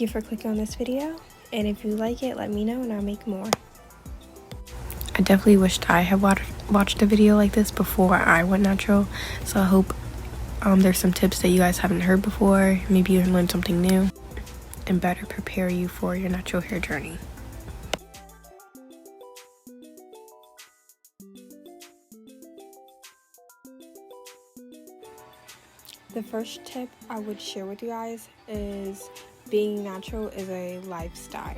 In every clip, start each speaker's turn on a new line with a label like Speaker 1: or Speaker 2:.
Speaker 1: Thank you for clicking on this video, and if you like it, let me know and I'll make more. I definitely wished I had watched a video like this before I went natural, so I hope there's some tips that you guys haven't heard before. Maybe you can learn something new and better prepare you for your natural hair journey. The first tip I would share with you guys is being natural is a lifestyle.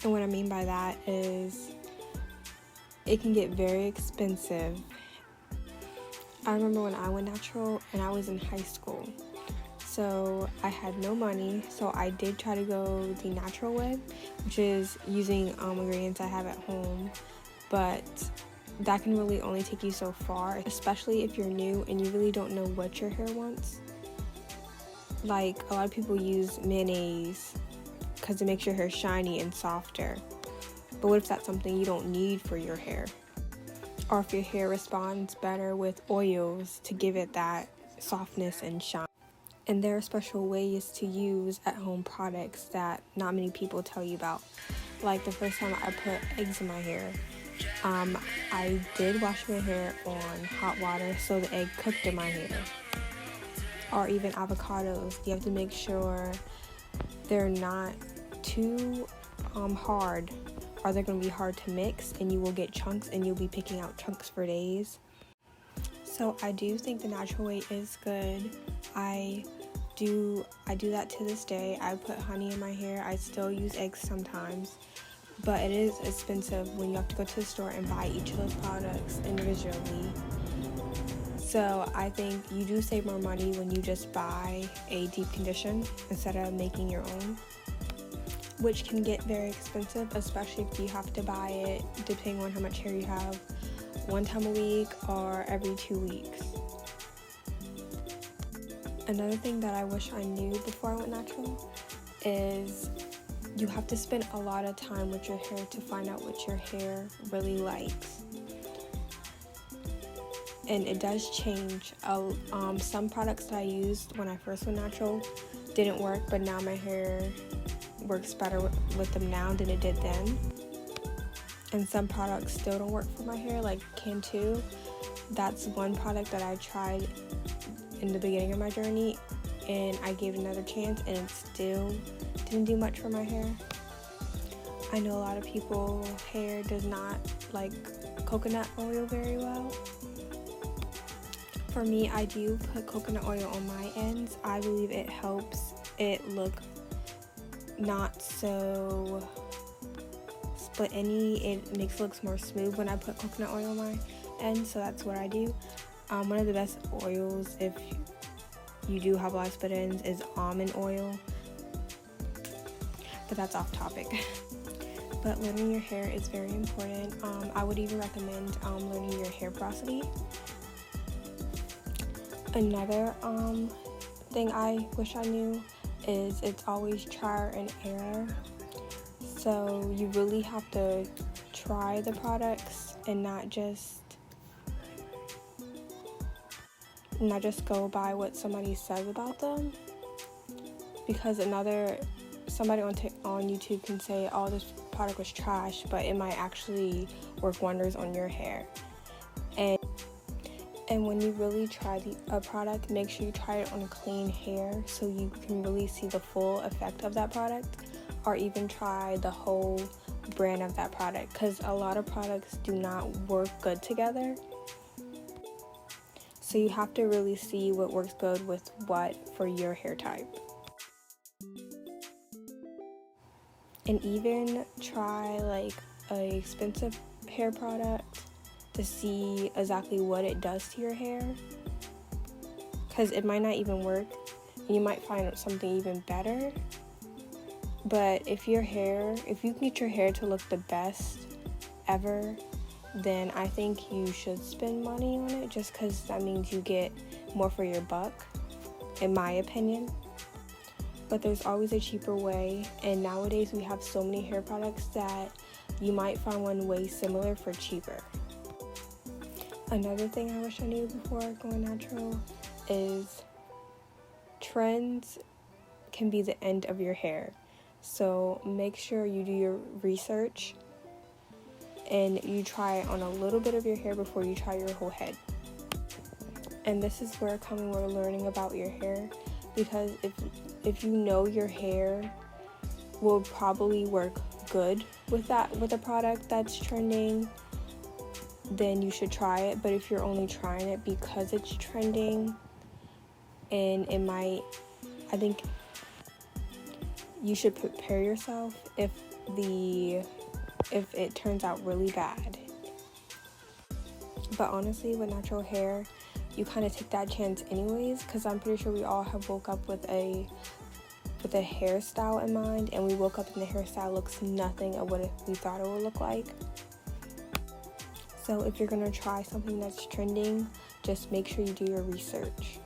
Speaker 1: And what I mean by that is it can get very expensive. I remember when I went natural and I was in high school. So I had no money, so I did try to go the natural way, which is using ingredients I have at home, but that can really only take you so far, especially if you're new and you really don't know what your hair wants. Like, a lot of people use mayonnaise because it makes your hair shiny and softer, but what if that's something you don't need for your hair? Or if your hair responds better with oils to give it that softness and shine. And there are special ways to use at-home products that not many people tell you about. Like the first time I put eggs in my hair, I did wash my hair on hot water so the egg cooked in my hair. Or even avocados, you have to make sure they're not too hard, or they're going to be hard to mix and you will get chunks and you'll be picking out chunks for days. So I do think the natural way is good. I do that to this day. I put honey in my hair. I still use eggs sometimes, but it is expensive when you have to go to the store and buy each of those products individually. So I think you do save more money when you just buy a deep condition instead of making your own, which can get very expensive, especially if you have to buy it, depending on how much hair you have, one time a week or every 2 weeks. Another thing that I wish I knew before I went natural is you have to spend a lot of time with your hair to find out what your hair really likes. And it does change. Some products that I used when I first went natural didn't work, but now my hair works better with them now than it did then. And some products still don't work for my hair, like Cantu. That's one product that I tried in the beginning of my journey, and I gave it another chance, and it still didn't do much for my hair. I know a lot of people's hair does not like coconut oil very well. For me, I do put coconut oil on my ends. I believe it helps it look not so split any. It makes it look more smooth when I put coconut oil on my ends, so that's what I do. One of the best oils, if you do have a lot of split ends, is almond oil, but that's off topic. But learning your hair is very important. I would even recommend learning your hair porosity. Another thing I wish I knew is it's always trial and error. So you really have to try the products and not just go by what somebody says about them, because somebody on YouTube can say, oh, this product was trash, but it might actually work wonders on your hair. And when you really try a product, make sure you try it on clean hair so you can really see the full effect of that product, or even try the whole brand of that product, because a lot of products do not work good together. So you have to really see what works good with what for your hair type. And even try like an expensive hair product to see exactly what it does to your hair, because it might not even work and you might find something even better. But if you can get your hair to look the best ever, then I think you should spend money on it, just because that means you get more for your buck, in my opinion. But there's always a cheaper way, and nowadays we have so many hair products that you might find one way similar for cheaper. Another thing I wish I knew before going natural is trends can be the end of your hair. So make sure you do your research and you try on a little bit of your hair before you try your whole head. And this is where we're learning about your hair, because if you know your hair will probably work good with a product that's trending, then you should try it. But if you're only trying it because it's trending, and I think you should prepare yourself if it turns out really bad. But honestly, with natural hair, you kind of take that chance anyways, because I'm pretty sure we all have woke up with a hairstyle in mind, and we woke up and the hairstyle looks nothing of what we thought it would look like. So if you're gonna try something that's trending, just make sure you do your research.